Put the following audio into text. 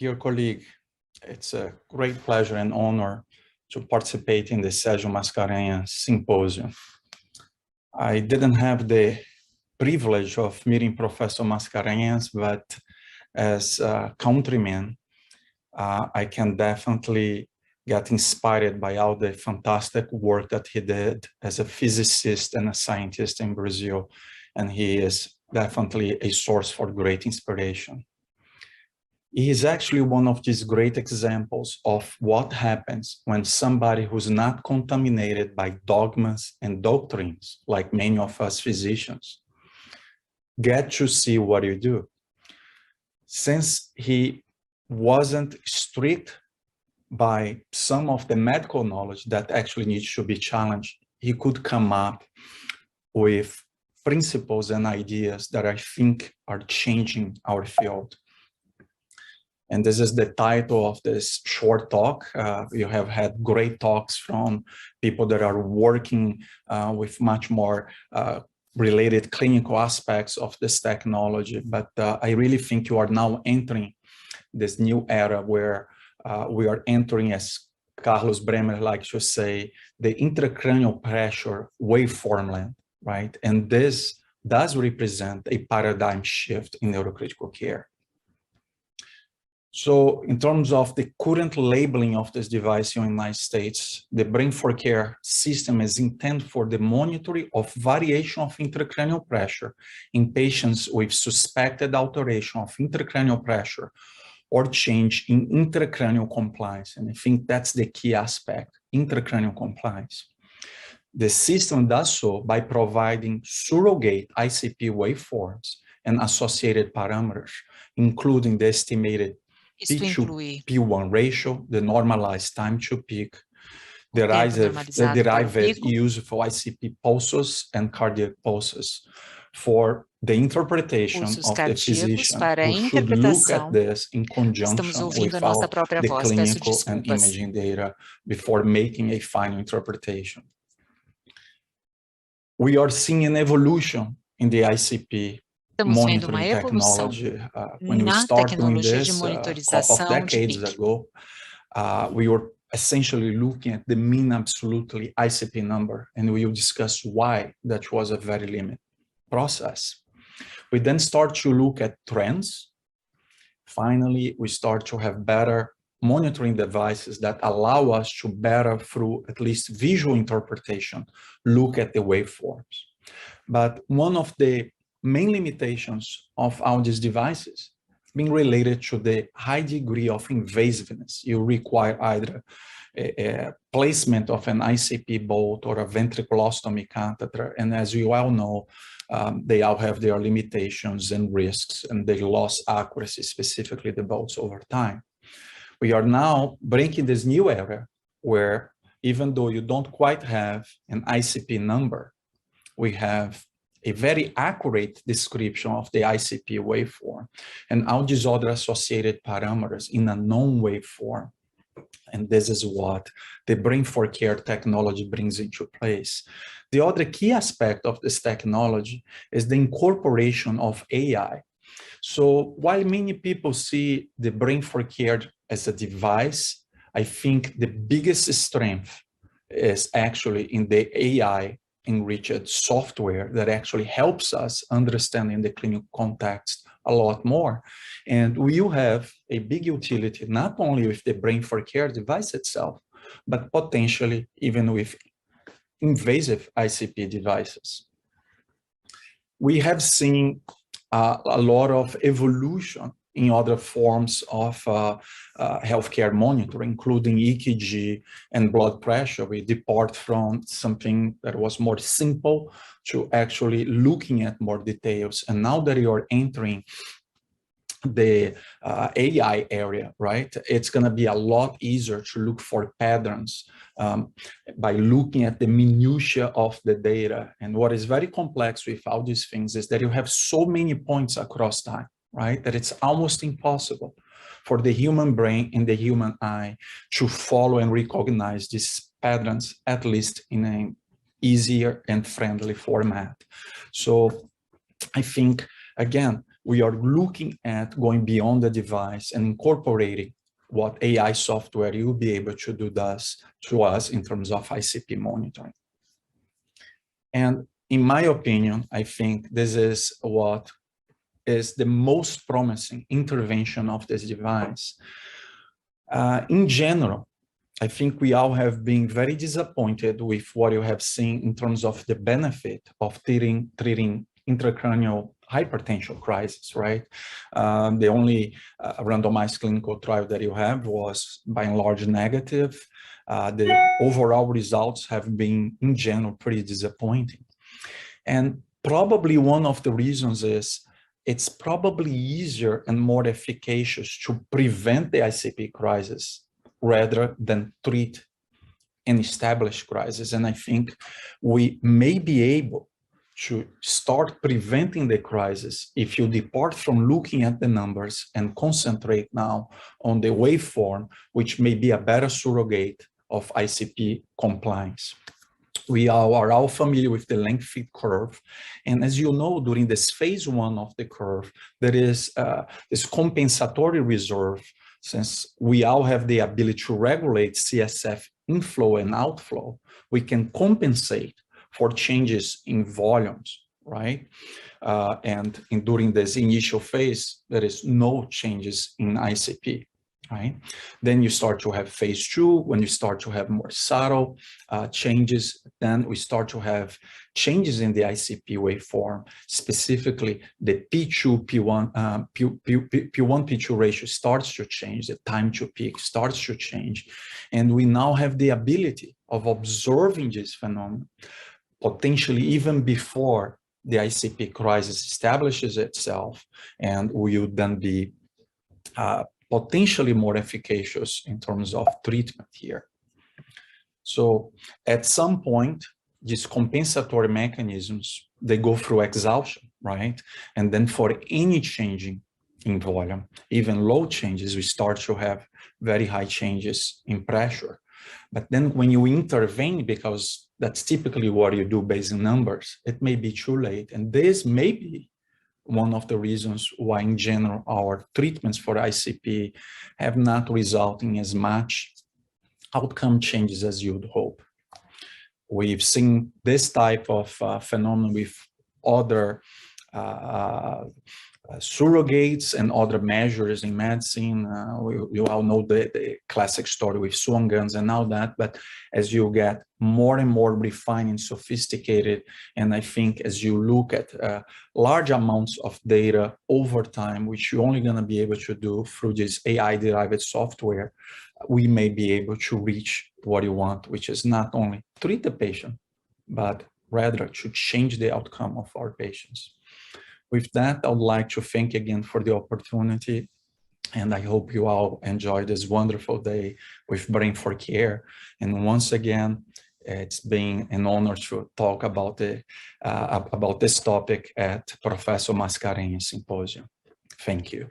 Dear colleague, it's a great pleasure and honor to participate in the Sérgio Mascarenhas Symposium. I didn't have the privilege of meeting Professor Mascarenhas, but as a countryman, I can definitely get inspired by all the fantastic work that he did as a physicist and a scientist in Brazil. And he is definitely a source for great inspiration. He is actually one of these great examples of what happens when somebody who's not contaminated by dogmas and doctrines, like many of us physicians, get to see what you do. Since he wasn't strict by some of the medical knowledge that actually needs to be challenged, he could come up with principles and ideas that I think are changing our field. And this is the title of this short talk. You have had great talks from people that are working with much more related clinical aspects of this technology. But I really think you are now entering this new era where we are entering, as Carlos Bremer likes to say, the intracranial pressure waveform land, right? And this does represent a paradigm shift in neurocritical care. So in terms of the current labeling of this device in the United States, the Brain for Care system is intended for the monitoring of variation of intracranial pressure in patients with suspected alteration of intracranial pressure or change in intracranial compliance. And I think that's the key aspect, intracranial compliance. The system does so by providing surrogate ICP waveforms and associated parameters, including the estimated P2 P1 ratio, the normalized time to peak, derived useful ICP pulses and cardiac pulses for the interpretation of the physician who should look at this in conjunction with all the clinical and imaging data before making a final interpretation. We are seeing an evolution in the ICP monitoring technology. When we started doing this a couple of decades ago, we were essentially looking at the mean absolutely ICP number, and we will discuss why that was a very limited process. We then start to look at trends. Finally, we start to have better monitoring devices that allow us to better, through at least visual interpretation, look at the waveforms. But one of the main limitations of all these devices being related to the high degree of invasiveness. You require either a placement of an ICP bolt or a ventriculostomy catheter. And as you all know, they all have their limitations and risks, and they lost accuracy, specifically the bolts, over time. We are now breaking this new era where even though you don't quite have an ICP number, we have a very accurate description of the ICP waveform and all these other associated parameters in a known waveform. And this is what the Brain for Care technology brings into place. The other key aspect of this technology is the incorporation of AI. So while many people see the Brain for Care as a device, I think the biggest strength is actually in the AI enriched software that actually helps us understand in the clinical context a lot more. And we will have a big utility, not only with the Brain for Care device itself, but potentially even with invasive ICP devices. We have seen a lot of evolution in other forms of healthcare monitoring, including EKG and blood pressure. We depart from something that was more simple to actually looking at more details. And now that you're entering the AI area, right, it's going to be a lot easier to look for patterns by looking at the minutiae of the data. And what is very complex with all these things is that you have so many points across time, right, that it's almost impossible for the human brain and the human eye to follow and recognize these patterns, at least in an easier and friendly format. So I think, again, we are looking at going beyond the device and incorporating what AI software you'll be able to do to us in terms of ICP monitoring. And in my opinion, I think this is what is the most promising intervention of this device. In general, I think we all have been very disappointed with what you have seen in terms of the benefit of treating intracranial hypertension crisis, right? The only randomized clinical trial that you have was by and large negative. The overall results have been, in general, pretty disappointing. And probably one of the reasons is it's probably easier and more efficacious to prevent the ICP crisis rather than treat an established crisis. And I think we may be able to start preventing the crisis if you depart from looking at the numbers and concentrate now on the waveform, which may be a better surrogate of ICP compliance. We are all familiar with the length fit curve. And as you know, during this phase 1 of the curve, there is this compensatory reserve, since we all have the ability to regulate CSF inflow and outflow, we can compensate for changes in volumes, right? During this initial phase, there is no changes in ICP. Right? Then you start to have phase 2, when you start to have more subtle changes, then we start to have changes in the ICP waveform, specifically the P2, P1, P2 ratio starts to change, the time to peak starts to change. And we now have the ability of observing this phenomenon, potentially even before the ICP crisis establishes itself, and we would then be potentially more efficacious in terms of treatment here. So at some point, these compensatory mechanisms, they go through exhaustion, right? And then for any changing in volume, even low changes, we start to have very high changes in pressure. But then when you intervene, because that's typically what you do based on numbers, it may be too late. And this may be one of the reasons why, in general, our treatments for ICP have not resulted in as much outcome changes as you'd hope. We've seen this type of phenomenon with other surrogates and other measures in medicine. You all know the classic story with swan guns and all that, but as you get more and more refined and sophisticated, and I think as you look at large amounts of data over time, which you're only going to be able to do through this AI-derived software, we may be able to reach what you want, which is not only treat the patient, but rather to change the outcome of our patients. With that, I would like to thank you again for the opportunity, and I hope you all enjoy this wonderful day with Brain for Care. And once again, it's been an honor to talk about this topic at Professor Mascarenhas Symposium. Thank you.